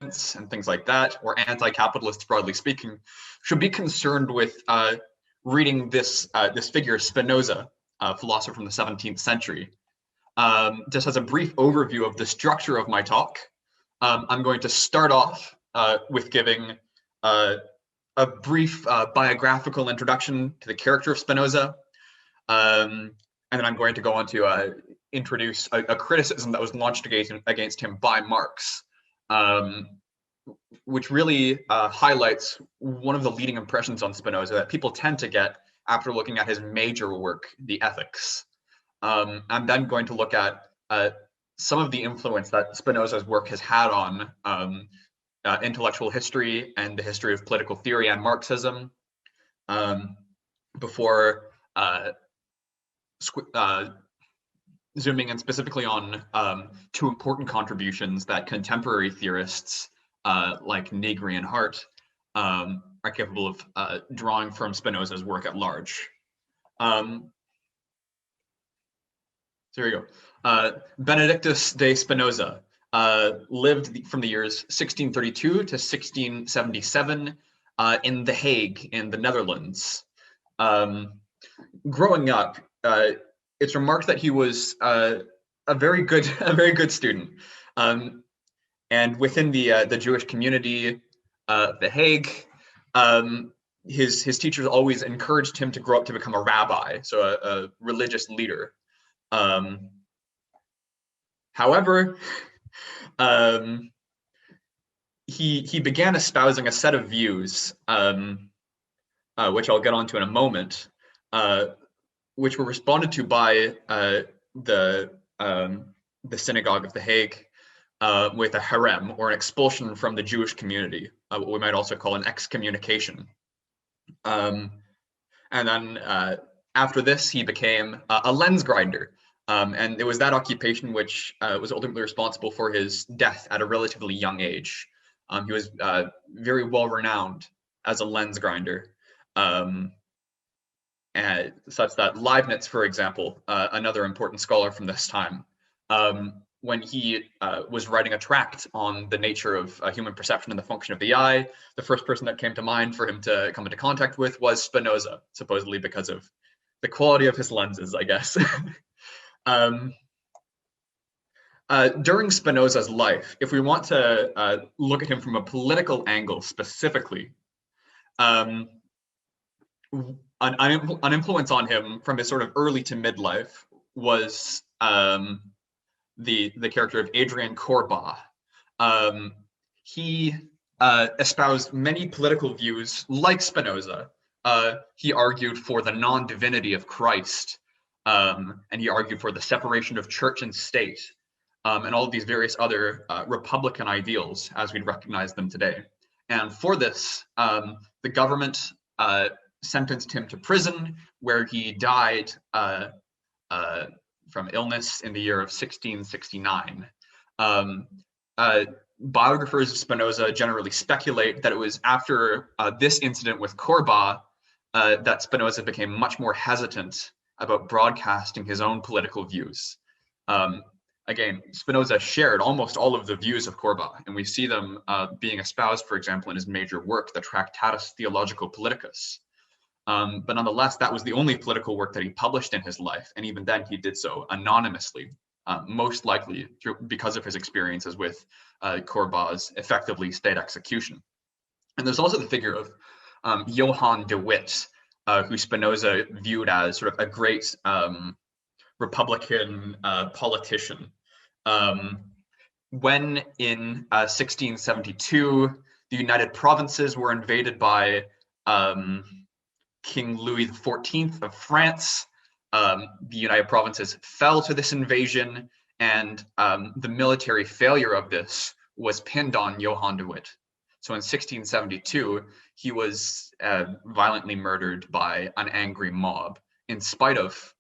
and things like that, or anti-capitalists broadly speaking, should be concerned with reading this figure, Spinoza, a philosopher from the 17th century. Just as a brief overview of the structure of my talk, I'm going to start off with giving a brief biographical introduction to the character of Spinoza, and then I'm going to go on to introduce a criticism that was launched against him by Marx, which really highlights one of the leading impressions on Spinoza that people tend to get after looking at his major work, The Ethics. I'm then going to look at some of the influence that Spinoza's work has had on intellectual history and the history of political theory and Marxism, before zooming in specifically on two important contributions that contemporary theorists like Negri and Hart are capable of drawing from Spinoza's work at large. So here we go. Benedictus de Spinoza lived from the years 1632 to 1677 in The Hague in the Netherlands. Growing up, it's remarked that he was a very good student, and within the Jewish community, The Hague, his teachers always encouraged him to grow up to become a rabbi, so a religious leader. However, he began espousing a set of views, which I'll get onto in a moment, which were responded to by the synagogue of The Hague with a herem, or an expulsion from the Jewish community, what we might also call an excommunication. And then after this, he became a lens grinder. And it was that occupation which was ultimately responsible for his death at a relatively young age. He was very well renowned as a lens grinder, and such that Leibniz, for example, another important scholar from this time, when he was writing a tract on the nature of human perception and the function of the eye, the first person that came to mind for him to come into contact with was Spinoza, supposedly because of the quality of his lenses, I guess. During Spinoza's life, if we want to look at him from a political angle specifically, an influence on him from his sort of early to midlife was the character of Adrian Corbach. He espoused many political views like Spinoza. He argued for the non-divinity of Christ, and he argued for the separation of church and state, and all of these various other Republican ideals as we'd recognize them today. And for this, the government sentenced him to prison, where he died from illness in the year of 1669. Biographers of Spinoza generally speculate that it was after this incident with Corbach that Spinoza became much more hesitant about broadcasting his own political views. Again, Spinoza shared almost all of the views of Corbach, and we see them being espoused, for example, in his major work, the Tractatus Theologico Politicus. But nonetheless, that was the only political work that he published in his life, and even then he did so anonymously, most likely because of his experiences with Corbach's effectively state execution. And there's also the figure of Johann de Witt, who Spinoza viewed as sort of a great Republican politician. When in 1672, the United Provinces were invaded by King Louis XIV of France, the United Provinces fell to this invasion, and the military failure of this was pinned on Johann de Witt. So in 1672, he was violently murdered by an angry mob, in spite of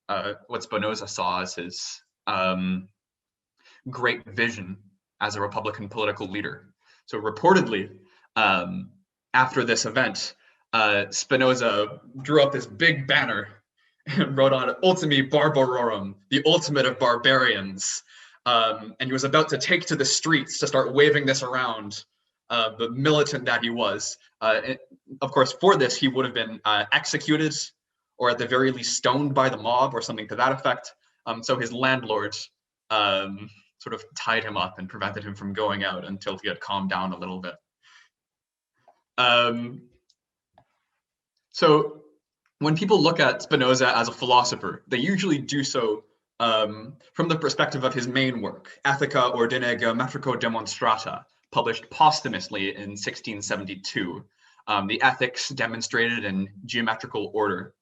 what Spinoza saw as his great vision as a Republican political leader. So reportedly, after this event, Spinoza drew up this big banner and wrote on it, "Ultimi Barbarorum," the ultimate of barbarians. And he was about to take to the streets to start waving this around the militant that he was. Of course, for this, he would have been executed, or at the very least stoned by the mob, or something to that effect. So his landlord sort of tied him up and prevented him from going out until he had calmed down a little bit. So when people look at Spinoza as a philosopher, they usually do so from the perspective of his main work, Ethica Ordine Geometrico Demonstrata, published posthumously in 1672, the ethics demonstrated in geometrical order.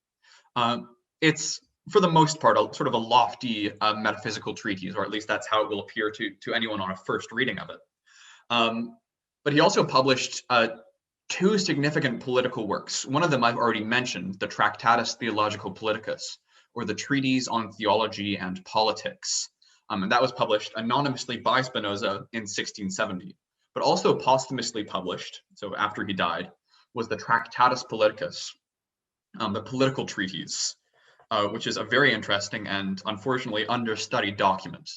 It's, for the most part, sort of a lofty metaphysical treatise, or at least that's how it will appear to anyone on a first reading of it. But he also published two significant political works. One of them I've already mentioned, the Tractatus Theologico Politicus, or the Treatise on Theology and Politics. And that was published anonymously by Spinoza in 1670, but also posthumously published, so after he died, was the Tractatus Politicus, the political treatise, which is a very interesting and unfortunately understudied document.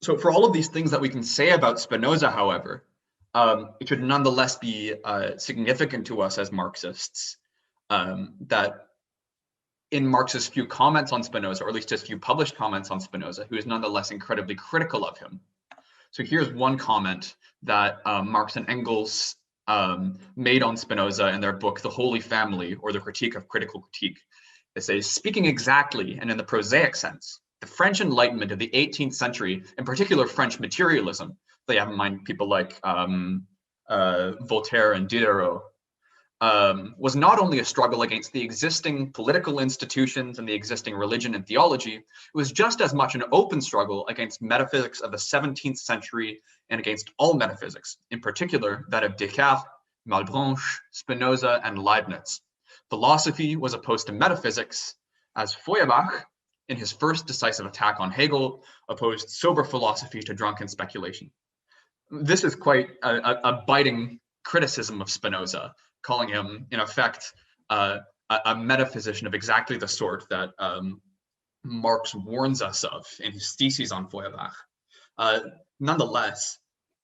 So for all of these things that we can say about Spinoza, however, it should nonetheless be significant to us as Marxists that in Marx's few comments on Spinoza, or at least his few published comments on Spinoza, who is nonetheless incredibly critical of him. So here's one comment that Marx and Engels made on Spinoza in their book, The Holy Family, or the Critique of Critical Critique. They say, speaking exactly and in the prosaic sense, the French Enlightenment of the 18th century, in particular French materialism, they have in mind people like Voltaire and Diderot, was not only a struggle against the existing political institutions and the existing religion and theology, it was just as much an open struggle against metaphysics of the 17th century and against all metaphysics, in particular that of Descartes, Malebranche, Spinoza, and Leibniz. Philosophy was opposed to metaphysics, as Feuerbach, in his first decisive attack on Hegel, opposed sober philosophy to drunken speculation. This is quite a biting criticism of Spinoza, calling him, in effect, a metaphysician of exactly the sort that Marx warns us of in his theses on Feuerbach. Nonetheless,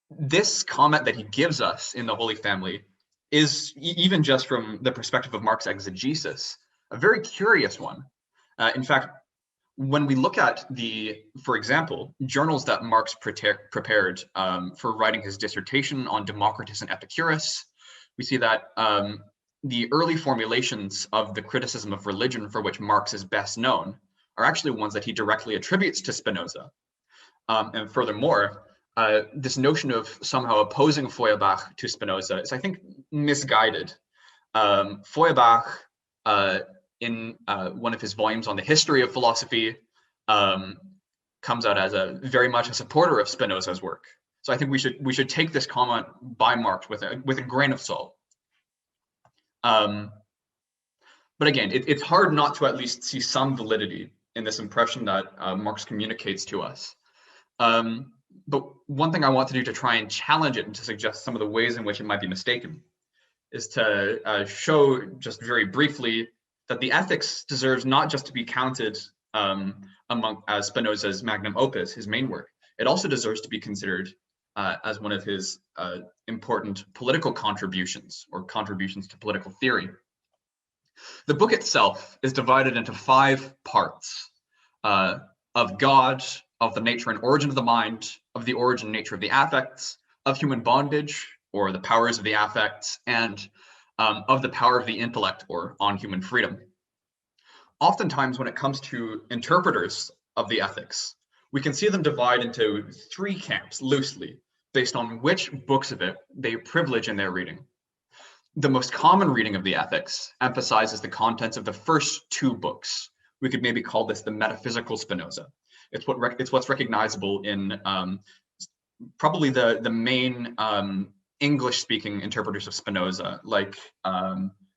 this comment that he gives us in The Holy Family is, even just from the perspective of Marx exegesis, a very curious one. In fact, when we look at for example, journals that Marx prepared for writing his dissertation on Democritus and Epicurus, we see that the early formulations of the criticism of religion for which Marx is best known are actually ones that he directly attributes to Spinoza. And furthermore, this notion of somehow opposing Feuerbach to Spinoza is, I think, misguided. Feuerbach, in one of his volumes on the history of philosophy, comes out as very much a supporter of Spinoza's work. So I think we should take this comment by Marx with a grain of salt. But again, it's hard not to at least see some validity in this impression that Marx communicates to us. But one thing I want to do to try and challenge it and to suggest some of the ways in which it might be mistaken is to show just very briefly that the ethics deserves not just to be counted as Spinoza's magnum opus, his main work. It also deserves to be considered as one of his important political contributions, or contributions to political theory. The book itself is divided into 5 parts: of God, of the nature and origin of the mind, of the origin and nature of the affects, of human bondage, or the powers of the affects, and of the power of the intellect, or on human freedom. Oftentimes, when it comes to interpreters of the ethics, we can see them divide into 3 camps loosely, based on which books of it they privilege in their reading. The most common reading of the ethics emphasizes the contents of the first 2 books. We could maybe call this the metaphysical Spinoza. It's what's recognizable in probably the main English-speaking interpreters of Spinoza, like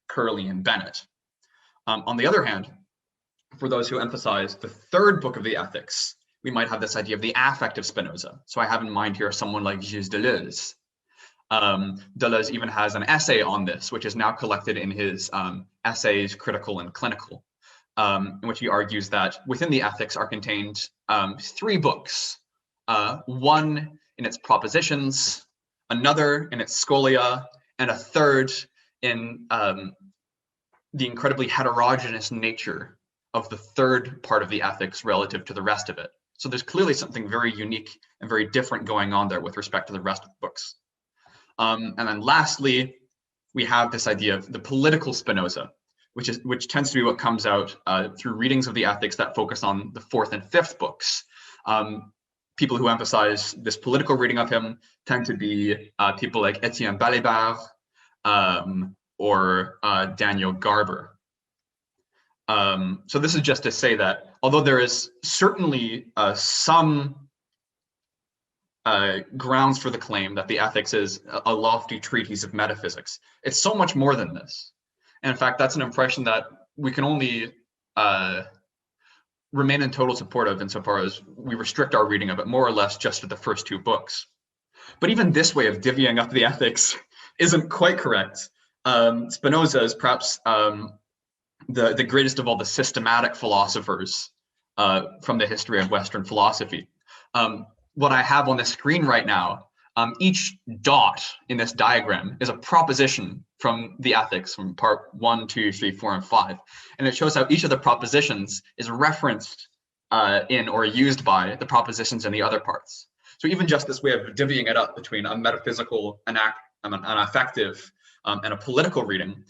Curley and Bennett. On the other hand, for those who emphasize the 3rd book of the ethics, we might have this idea of the affect of Spinoza. So I have in mind here someone like Gilles Deleuze. Deleuze even has an essay on this, which is now collected in his Essays, Critical and Clinical, in which he argues that within the ethics are contained 3 books one in its propositions, another in its scholia, and a third in the incredibly heterogeneous nature of the third part of the ethics relative to the rest of it. So there's clearly something very unique and very different going on there with respect to the rest of the books. And then lastly, we have this idea of the political Spinoza, which tends to be what comes out through readings of the ethics that focus on the fourth and fifth books. People who emphasize this political reading of him tend to be people like Etienne Balibar or Daniel Garber. So this is just to say that although there is certainly some grounds for the claim that the ethics is a lofty treatise of metaphysics, it's so much more than this. And in fact, that's an impression that we can only remain in total support of insofar as we restrict our reading of it more or less just to the first two books. But even this way of divvying up the ethics isn't quite correct. Spinoza is perhaps the greatest of all the systematic philosophers from the history of Western philosophy. What I have on the screen right now, each dot in this diagram is a proposition from the ethics from part 1, 2, 3, 4, and 5. And it shows how each of the propositions is referenced in or used by the propositions in the other parts. So even just this way of divvying it up between a metaphysical, an affective, and a political reading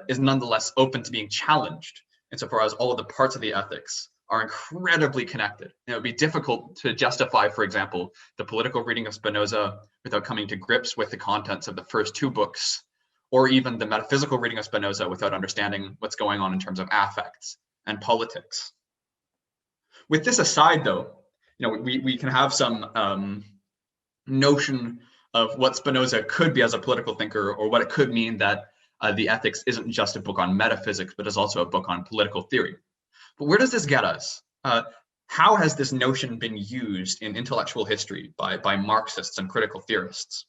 is nonetheless open to being challenged insofar as all of the parts of the ethics are incredibly connected. And it would be difficult to justify, for example, the political reading of Spinoza without coming to grips with the contents of the first two books, or even the metaphysical reading of Spinoza without understanding what's going on in terms of affects and politics. With this aside, though, we can have some notion of what Spinoza could be as a political thinker, or what it could mean that the ethics isn't just a book on metaphysics, but is also a book on political theory. But where does this get us? How has this notion been used in intellectual history by Marxists and critical theorists?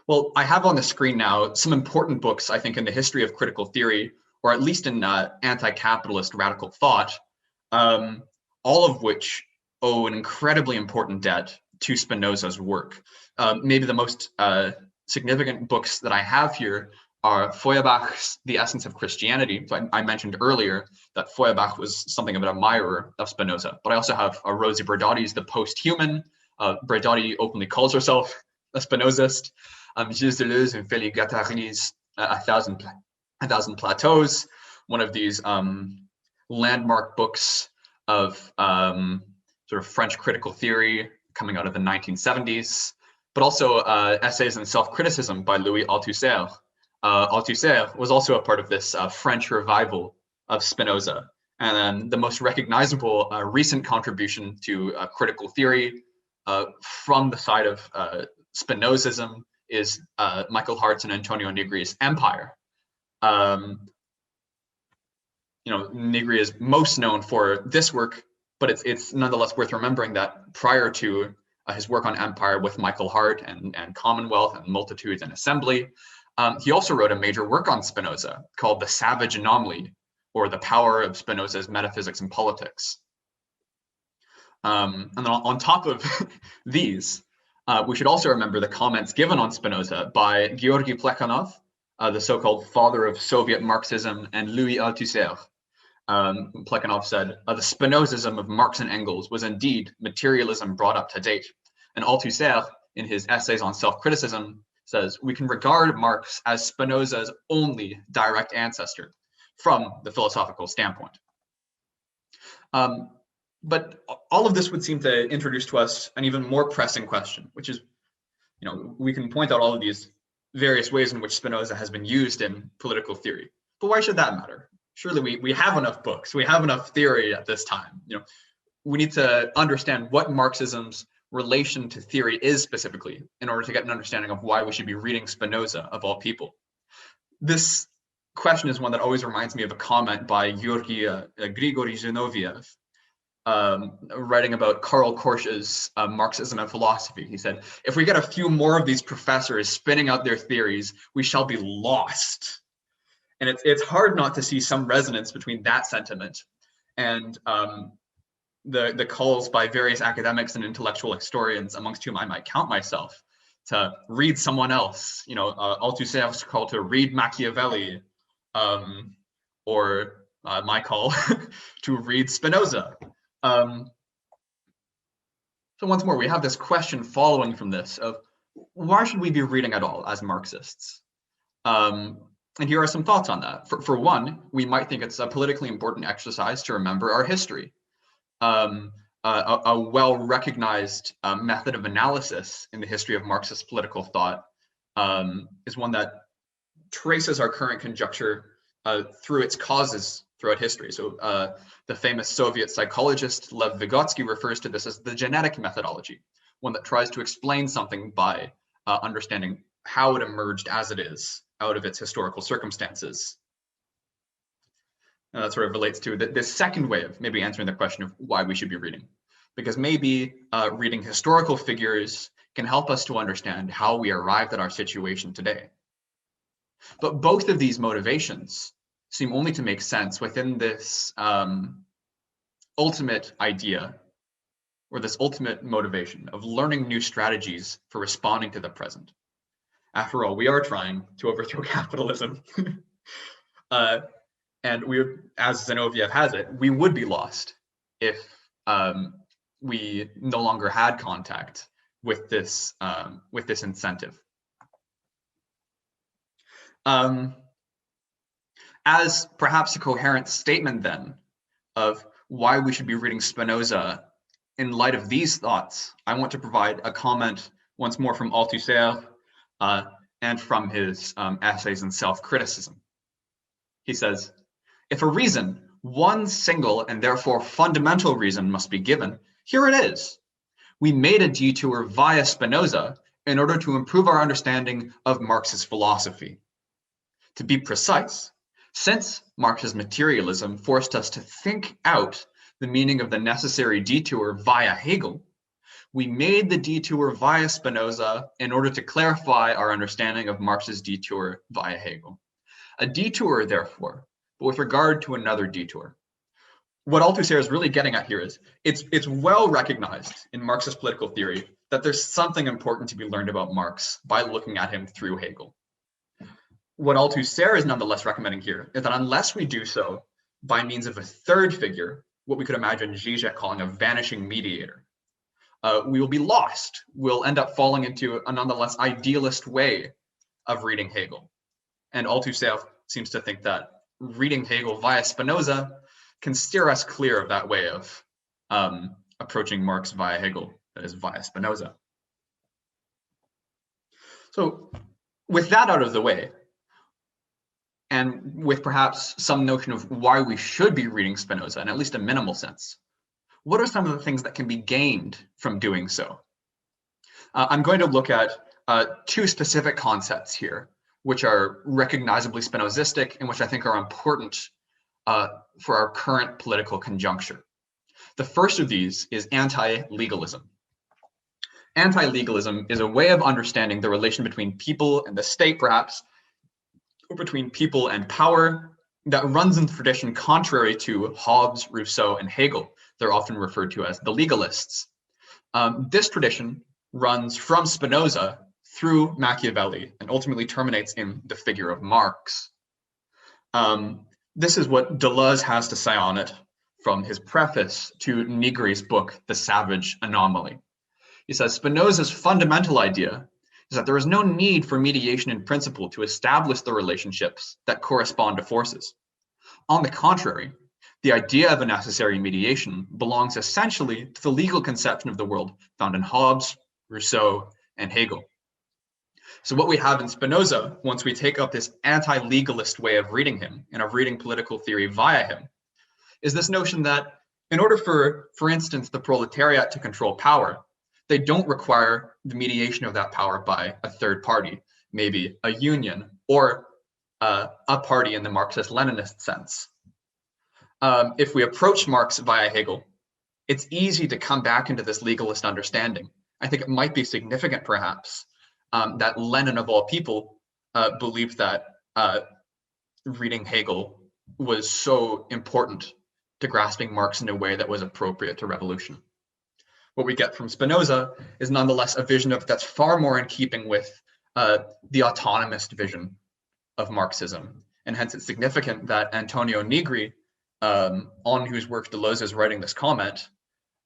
Well, I have on the screen now some important books, I think, in the history of critical theory, or at least in anti-capitalist radical thought, all of which owe an incredibly important debt to Spinoza's work. Maybe the most significant books that I have here are Feuerbach's The Essence of Christianity. So I mentioned earlier that Feuerbach was something of an admirer of Spinoza, but I also have Rosie Berdotti's The Post-Human. Berdotti openly calls herself a Spinozist. Gilles Deleuze and Félix Guattari's A Thousand Plateaus, one of these landmark books of sort of French critical theory coming out of the 1970s, but also Essays in Self-Criticism by Louis Althusser. Althusser was also a part of this French revival of Spinoza. And then the most recognizable recent contribution to critical theory from the side of Spinozism is Michael Hart's and Antonio Negri's Empire. Negri is most known for this work, but it's nonetheless worth remembering that prior to his work on Empire with Michael Hart and Commonwealth and Multitudes and Assembly, he also wrote a major work on Spinoza called The Savage Anomaly, or The Power of Spinoza's Metaphysics and Politics. And then on top of these, we should also remember the comments given on Spinoza by Georgy Plekhanov, the so-called father of Soviet Marxism, and Louis Althusser. Plekhanov said, the Spinozism of Marx and Engels was indeed materialism brought up to date. And Althusser, in his Essays on Self-Criticism, says, we can regard Marx as Spinoza's only direct ancestor from the philosophical standpoint. But all of this would seem to introduce to us an even more pressing question, which is, we can point out all of these various ways in which Spinoza has been used in political theory. But why should that matter? Surely we have enough books, we have enough theory at this time. We need to understand what Marxism's relation to theory is specifically in order to get an understanding of why we should be reading Spinoza of all people. This question is one that always reminds me of a comment by Grigory Zinoviev, writing about Karl Korsch's Marxism and philosophy. He said, if we get a few more of these professors spinning out their theories, we shall be lost. And it's hard not to see some resonance between that sentiment and the calls by various academics and intellectual historians, amongst whom I might count myself, to read someone else. Althusser's call to read Machiavelli, or my call to read Spinoza. So once more, we have this question following from this of why should we be reading at all as Marxists? And here are some thoughts on that. For one, we might think it's a politically important exercise to remember our history. A well-recognized method of analysis in the history of Marxist political thought is one that traces our current conjuncture through its causes throughout history. So the famous Soviet psychologist Lev Vygotsky refers to this as the genetic methodology, one that tries to explain something by understanding how it emerged as it is out of its historical circumstances. And that sort of relates to this second way of maybe answering the question of why we should be reading. Because maybe reading historical figures can help us to understand how we arrived at our situation today. But both of these motivations seem only to make sense within this ultimate idea, or this ultimate motivation of learning new strategies for responding to the present. After all, we are trying to overthrow capitalism. And we, as Zinoviev has it, we would be lost if we no longer had contact with this incentive. As perhaps a coherent statement then of why we should be reading Spinoza in light of these thoughts, I want to provide a comment once more from Althusser and from his essays in self-criticism. He says, if a reason, one single and therefore fundamental reason must be given, here it is. We made a detour via Spinoza in order to improve our understanding of Marx's philosophy. To be precise, since Marx's materialism forced us to think out the meaning of the necessary detour via Hegel, we made the detour via Spinoza in order to clarify our understanding of Marx's detour via Hegel. A detour, therefore, but with regard to another detour. What Althusser is really getting at here is it's well recognized in Marxist political theory that there's something important to be learned about Marx by looking at him through Hegel. What Althusser is nonetheless recommending here is that unless we do so by means of a third figure, what we could imagine Zizek calling a vanishing mediator, we will be lost. We'll end up falling into a nonetheless idealist way of reading Hegel. And Althusser seems to think that reading Hegel via Spinoza can steer us clear of that way of approaching Marx via Hegel, that is via Spinoza. So with that out of the way, and with perhaps some notion of why we should be reading Spinoza in at least a minimal sense, what are some of the things that can be gained from doing so? I'm going to look at two specific concepts here, which are recognizably Spinozistic and which I think are important for our current political conjuncture. The first of these is anti-legalism. Anti-legalism is a way of understanding the relation between people and the state, perhaps, or between people and power that runs in tradition contrary to Hobbes, Rousseau, and Hegel. They're often referred to as the legalists. This tradition runs from Spinoza through Machiavelli and ultimately terminates in the figure of Marx. This is what Deleuze has to say on it from his preface to Negri's book, The Savage Anomaly. He says, Spinoza's fundamental idea is that there is no need for mediation in principle to establish the relationships that correspond to forces. On the contrary, the idea of a necessary mediation belongs essentially to the legal conception of the world found in Hobbes, Rousseau, and Hegel. So what we have in Spinoza, once we take up this anti-legalist way of reading him and of reading political theory via him, is this notion that in order for instance, the proletariat to control power, they don't require the mediation of that power by a third party, maybe a union or a party in the Marxist-Leninist sense. If we approach Marx via Hegel, it's easy to come back into this legalist understanding. I think it might be significant, perhaps, that Lenin, of all people, believed that reading Hegel was so important to grasping Marx in a way that was appropriate to revolution. What we get from Spinoza is nonetheless a vision of that's far more in keeping with the autonomist vision of Marxism. And hence it's significant that Antonio Negri, on whose work Deleuze is writing this comment,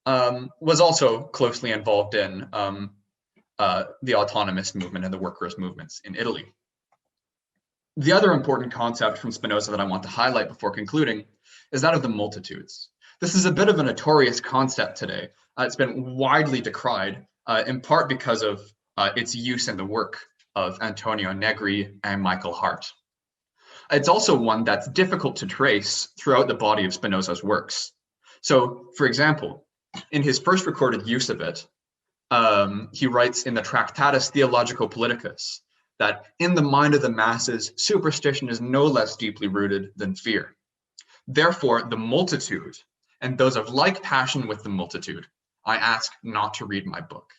was also closely involved in the autonomist movement and the workers' movements in Italy. The other important concept from Spinoza that I want to highlight before concluding is that of the multitudes. This is a bit of a notorious concept today. It's been widely decried, in part because of its use in the work of Antonio Negri and Michael Hart. It's also one that's difficult to trace throughout the body of Spinoza's works. So, for example, in his first recorded use of it, he writes in the Tractatus Theologico-Politicus that in the mind of the masses, superstition is no less deeply rooted than fear. Therefore, the multitude, and those of like passion with the multitude, I ask not to read my book.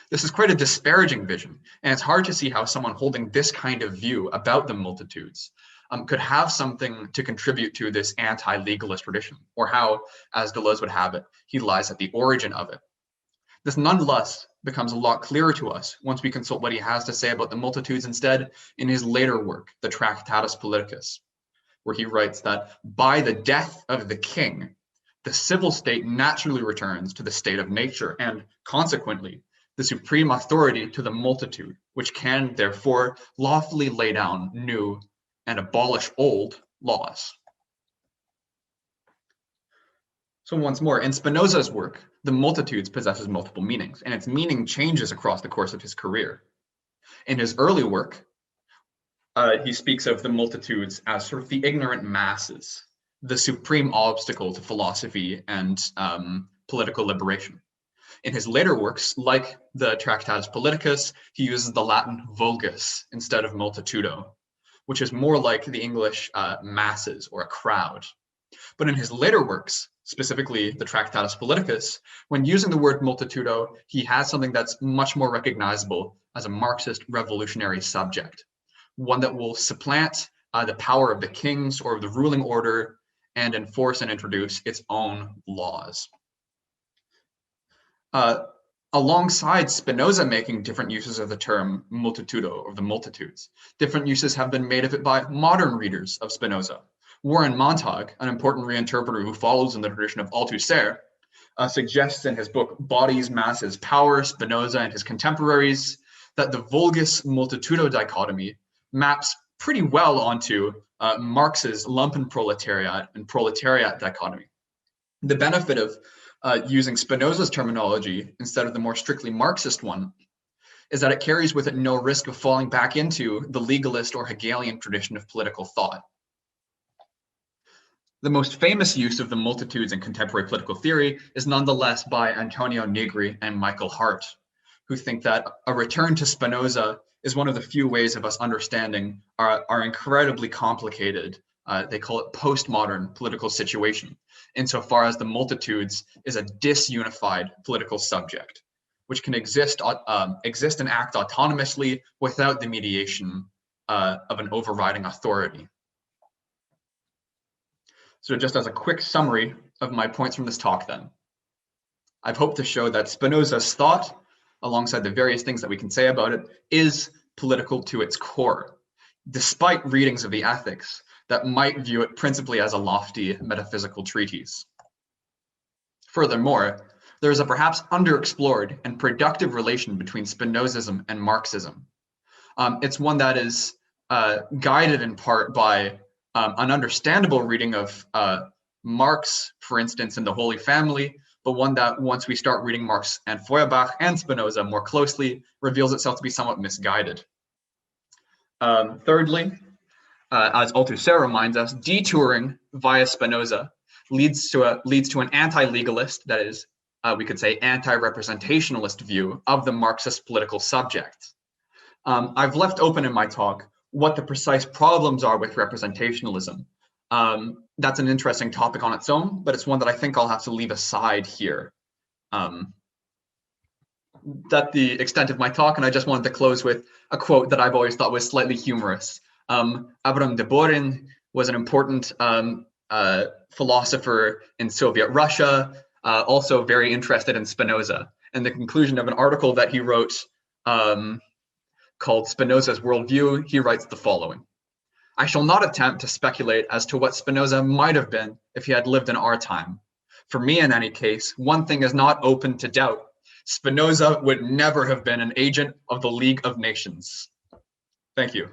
This is quite a disparaging vision, and it's hard to see how someone holding this kind of view about the multitudes could have something to contribute to this anti-legalist tradition, or how, as Deleuze would have it, he lies at the origin of it. This nonetheless becomes a lot clearer to us once we consult what he has to say about the multitudes instead in his later work, the Tractatus Politicus, where he writes that by the death of the king, the civil state naturally returns to the state of nature, and consequently, the supreme authority to the multitude, which can therefore lawfully lay down new and abolish old laws. So once more, in Spinoza's work, the multitudes possesses multiple meanings, and its meaning changes across the course of his career. In his early work, he speaks of the multitudes as sort of the ignorant masses, the supreme obstacle to philosophy and political liberation. In his later works, like the Tractatus Politicus, he uses the Latin vulgus instead of multitudo, which is more like the English masses or a crowd. But in his later works, specifically the Tractatus Politicus, when using the word multitudo, he has something that's much more recognizable as a Marxist revolutionary subject, one that will supplant the power of the kings or of the ruling order and enforce and introduce its own laws. Alongside Spinoza making different uses of the term multitudo, or the multitudes, different uses have been made of it by modern readers of Spinoza. Warren Montague, an important reinterpreter who follows in the tradition of Althusser, suggests in his book Bodies, Masses, Power, Spinoza and his contemporaries, that the vulgus multitudo dichotomy maps pretty well onto Marx's lumpenproletariat and proletariat dichotomy. The benefit of using Spinoza's terminology instead of the more strictly Marxist one is that it carries with it no risk of falling back into the legalist or Hegelian tradition of political thought. The most famous use of the multitudes in contemporary political theory is nonetheless by Antonio Negri and Michael Hart, who think that a return to Spinoza is one of the few ways of us understanding our incredibly complicated, they call it postmodern political situation, insofar as the multitudes is a disunified political subject, which can exist and act autonomously without the mediation of an overriding authority. So just as a quick summary of my points from this talk then, I've hoped to show that Spinoza's thought, alongside the various things that we can say about it, is political to its core, despite readings of the ethics that might view it principally as a lofty metaphysical treatise. Furthermore, there is a perhaps underexplored and productive relation between Spinozism and Marxism. It's one that is guided in part by an understandable reading of Marx, for instance, in The Holy Family, but one that once we start reading Marx and Feuerbach and Spinoza more closely reveals itself to be somewhat misguided. Thirdly, as Althusser reminds us, detouring via Spinoza leads to an anti-legalist, that is, we could say anti-representationalist view of the Marxist political subject. I've left open in my talk what the precise problems are with representationalism. That's an interesting topic on its own, but it's one that I think I'll have to leave aside here. That's the extent of my talk, and I just wanted to close with a quote that I've always thought was slightly humorous. Abraham de Borin was an important philosopher in Soviet Russia, also very interested in Spinoza. And the conclusion of an article that he wrote called Spinoza's Worldview, he writes the following: I shall not attempt to speculate as to what Spinoza might have been if he had lived in our time. For me, in any case, one thing is not open to doubt. Spinoza would never have been an agent of the League of Nations. Thank you.